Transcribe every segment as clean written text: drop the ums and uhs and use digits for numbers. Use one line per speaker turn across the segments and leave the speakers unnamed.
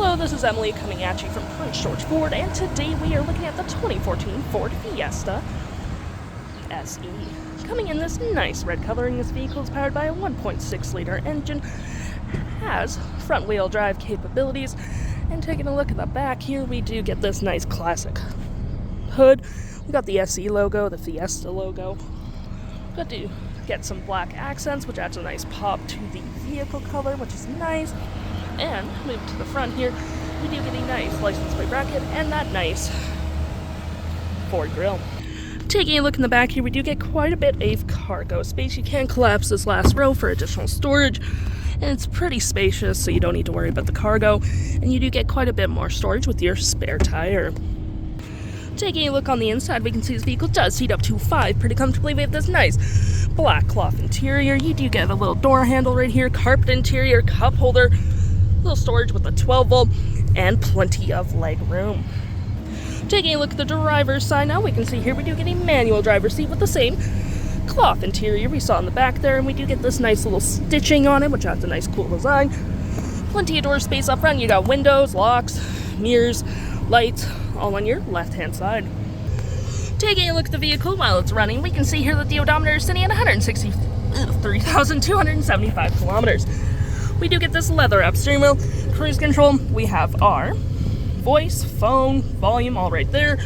Hello, this is Emily coming at you from Prince George Ford, and today we are looking at the 2014 Ford Fiesta SE. Coming in this nice red coloring, this vehicle is powered by a 1.6-liter engine, has front-wheel drive capabilities, and taking a look at the back here, we do get this nice classic hood. We got the SE logo, the Fiesta logo. Got to get some black accents, which adds a nice pop to the vehicle color, which is nice. And move to the front here, we do get a nice license plate bracket and that nice Ford grille. Taking a look in the back here, we do get quite a bit of cargo space. You can collapse this last row for additional storage, and it's pretty spacious, so you don't need to worry about the cargo, and you do get quite a bit more storage with your spare tire. Taking a look on the inside, we can see this vehicle does seat up to 5 pretty comfortably. We have this nice black cloth interior. You do get a little door handle right here, carpet interior, cup holder, little storage with a 12-volt, and plenty of leg room. Taking a look at the driver's side now, we can see here we do get a manual driver's seat with the same cloth interior we saw in the back there, and we do get this nice little stitching on it, which adds a nice cool design. Plenty of door space up front. You got windows, locks, mirrors, lights, all on your left-hand side. Taking a look at the vehicle while it's running, we can see here that the odometer is sitting at 163,275 kilometers. We do get this leather-wrapped steering wheel, cruise control. We have our voice, phone, volume all right there.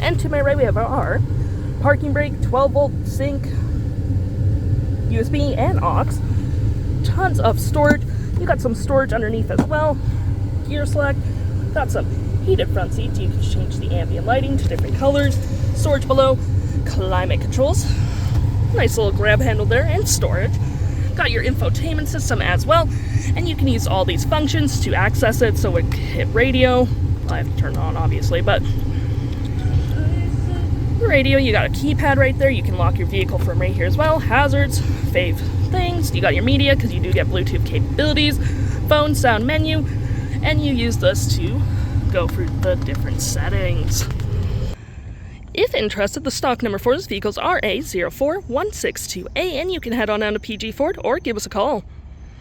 And to my right, we have our parking brake, 12-volt sync, USB and aux. Tons of storage. You got some storage underneath as well. Gear select. Got some heated front seats. You can change the ambient lighting to different colors. Storage below. Climate controls. Nice little grab handle there and storage. Got your infotainment system as well, and you can use all these functions to access it. So it hit radio. Well, I have to turn it on obviously, but radio, you got a keypad right there. You can lock your vehicle from right here as well. Hazards, fave things. You got your media because you do get Bluetooth capabilities, phone, sound menu, and you use this to go through the different settings. If interested, the stock number for this vehicle is RA04162A, and you can head on down to PG Ford or give us a call.